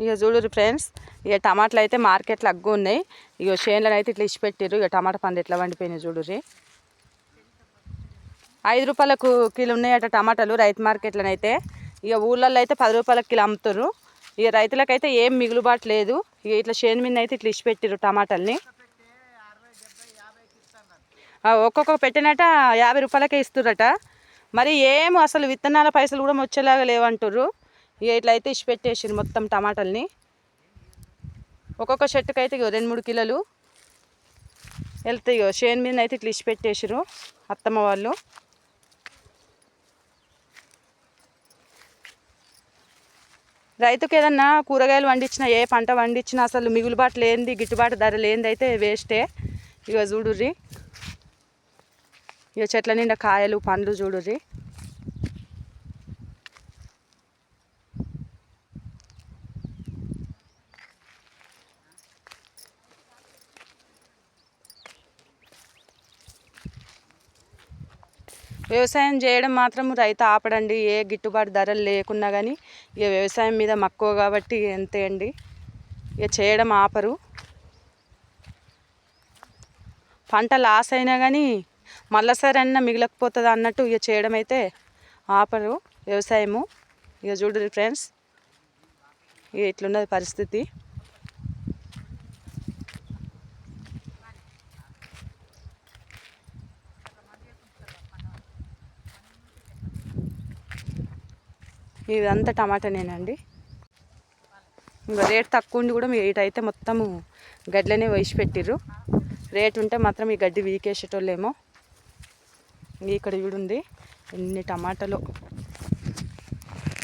ఇక చూడరు ఫ్రెండ్స్, ఇక టమాటాలు అయితే మార్కెట్లో అగ్గు ఉన్నాయి. ఇక చేనులను అయితే ఇట్లా ఇచ్చిపెట్టారు. ఇక టమాటా పండు ఎట్లా వండిపోయినాయి చూడరు. 5 రూపాయలకు కిలో ఉన్నాయట టమాటాలు రైతు మార్కెట్లోనైతే. ఇక ఊళ్ళల్లో అయితే 10 రూపాయలకు కిలో అమ్ముతారు. ఇక రైతులకైతే ఏం మిగులుబాటు లేదు. ఇక ఇట్లా చేను మీద అయితే ఇట్లా ఇచ్చిపెట్టారు టమాటాలని. ఒక్కొక్క పెట్టినట 50 రూపాయలకే ఇస్తురట. మరి ఏం అసలు విత్తనాల పైసలు కూడా వచ్చేలాగా లేవంటారు. ఇక ఇట్లా అయితే ఇచ్చిపెట్టేసారు మొత్తం టమాటాలని. ఒక్కొక్క చెట్టుకు అయితే ఇక 2-3 కిలోలు వెళ్తాయి. ఇక చేను మీద అయితే ఇట్లా ఇచ్చిపెట్టేసారు అత్తమ్మ వాళ్ళు. రైతుకు ఏదన్నా కూరగాయలు పండించినా, ఏ పంట పండించినా అసలు మిగులుబాటు లేనిది, గిట్టుబాటు ధర లేనిది అయితే వేస్టే. ఇక చూడుర్రి, ఇక చెట్ల నిండా కాయలు పండ్లు చూడుర్రి. వ్యవసాయం చేయడం మాత్రం రైతు ఆపడండి. ఏ గిట్టుబాటు ధరలు లేకున్నా కానీ ఇక వ్యవసాయం మీద మక్కువ కాబట్టి అంతే అండి. ఇక చేయడం ఆపరు. పంట లాస్ అయినా కానీ మళ్ళీసారి అన్న మిగలకపోతుంది అన్నట్టు ఇక చేయడం అయితే ఆపరు వ్యవసాయము. ఇక చూడండి ఫ్రెండ్స్, ఇక ఇట్లున్నది పరిస్థితి. ఇదంతా టమాటానేనండి. ఇంకా రేట్ తక్కువ ఉండి కూడా ఇటైతే మొత్తము గడ్డలనే వేసి పెట్టిర్రు. రేట్ ఉంటే మాత్రం ఈ గడ్డి వీకేసేటోళ్ళేమో. ఇక్కడ చూడుంది ఎన్ని టమాటాలు.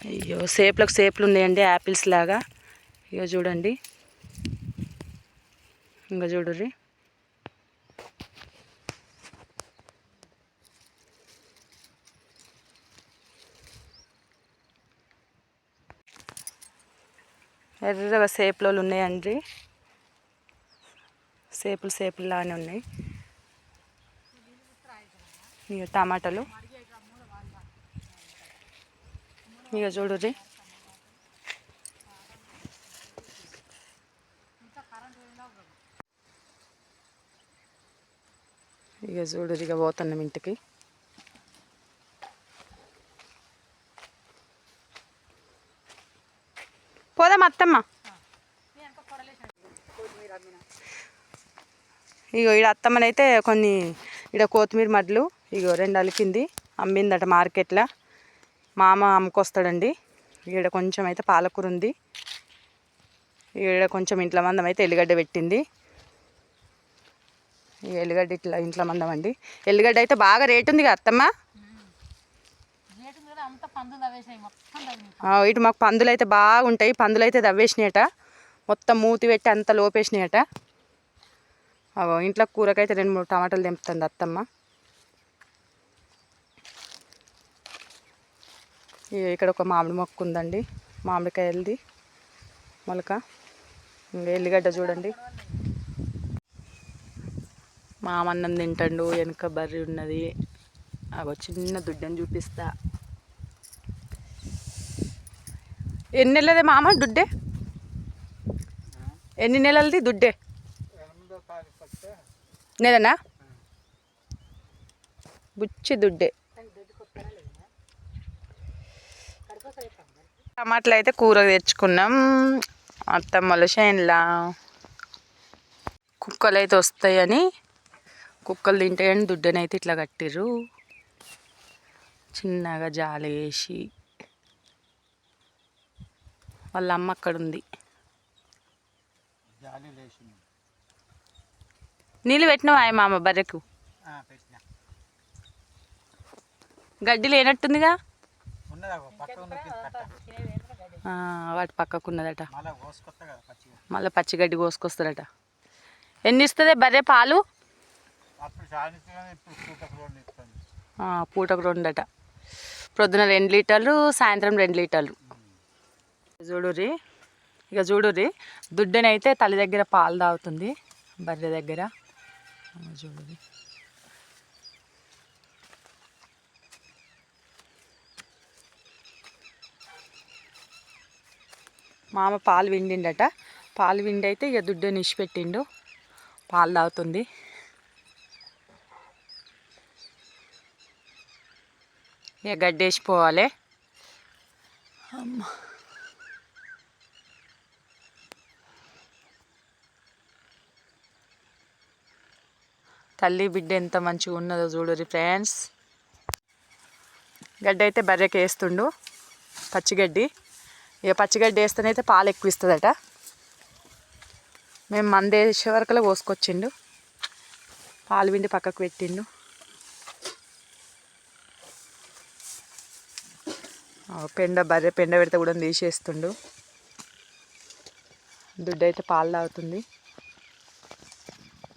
అయ్యో, సేపులకు సేపులు ఉన్నాయండి, యాపిల్స్ లాగా. ఇక చూడండి, ఇంకా చూడుర్రి. ఎర్రగా సేపులు ఉన్నాయండి, సేపులు లానే ఉన్నాయి. ఇక టమాటాలు ఇక చూడుర్రి. ఇక చూడుర్రి, ఇక పోతున్నాం ఇంటికి. పోదాం అత్తమ్మ. ఇగో ఈడ అత్తమ్మనైతే కొన్ని ఈడ కొత్తిమీర మడ్లు ఇగో 2 అలికింది, అమ్మిందట మార్కెట్లో. మామ అమ్ముకొస్తాడండి. ఈడ కొంచెం అయితే పాలకూర ఉంది. ఈడ కొంచెం ఇంట్లో మందం అయితే ఎల్లిగడ్డ పెట్టింది. ఈ ఎల్లిగడ్డ ఇట్లా ఇంట్లో మందం అండి. ఎల్లిగడ్డ అయితే బాగా రేటు ఉంది కదా అత్తమ్మ. ఇటు మాకు పందులు అయితే బాగుంటాయి. పందులు అయితే దవ్వేసినాయట, మొత్తం మూతి పెట్టి అంత లోపేసినాయట. ఇంట్లో కూరకైతే 2-3 టమాటాలు తెంపుతుంది అత్తమ్మ. ఇక్కడ ఒక మామిడి మొక్క ఉందండి, మామిడికాయలది మొలక. ఇంకా ఎల్లిగడ్డ చూడండి. మామన్నం తింటాడు, వెనక బర్రె ఉన్నది. అగో చిన్న దుడ్డని చూపిస్తా. ఎన్ని నెలలది మామ దుడ్డే? ఎన్ని నెలలది దుడ్డే? నెలనా? బుచ్చి దుడ్డే. టమాటాలు అయితే కూర తెచ్చుకున్నాం అత్తమ్మల చేనులా. కుక్కలు అయితే వస్తాయని, కుక్కలు తింటాయని దుడ్డనైతే ఇట్లా కట్టిర్రు చిన్నగా జాల వేసి. వాళ్ళ అమ్మ అక్కడ ఉంది. నీళ్ళు పెట్టినావా మామ బర్రెకు? గడ్డి లేనట్టుందిగా. వాటి పక్కకున్నదట, మళ్ళీ పచ్చిగడ్డి కోసుకొస్తారట. ఎన్ని ఇస్తుంది బర్రె పాలు? పూటకు 2 అట. ప్రొద్దున 2 లీటర్లు, సాయంత్రం 2 లీటర్లు. చూడుర్రి, ఇక చూడుర్రి, దుడ్డనైతే తల్లి దగ్గర పాలు తాగుతుంది, బర్రె దగ్గర. చూడుర్రి, మామ పాలు విండిండట. పాలు విండి అయితే ఇక దుడ్డు నిష్పెట్టిండు, పాలు తాగుతుంది. ఇక గడ్డేసిపోవాలి. అమ్మ తల్లి బిడ్డ ఎంత మంచిగా ఉన్నదో చూడరు ఫ్రెండ్స్. గడ్డి అయితే బర్రెకి వేస్తుండు, పచ్చిగడ్డి. ఇక పచ్చిగడ్డి వేస్తేనైతే పాలు ఎక్కువ ఇస్తుందట. మేము మంది వేసే వరకులో కోసుకొచ్చిండు, పాలు విండి పక్కకు పెట్టిండు. బర్రె పెండ పెడితే కూడా తీసేస్తుండు. దుడ్డు అయితే పాలు తాగుతుంది.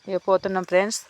ఇక పోతున్నాం ఫ్రెండ్స్.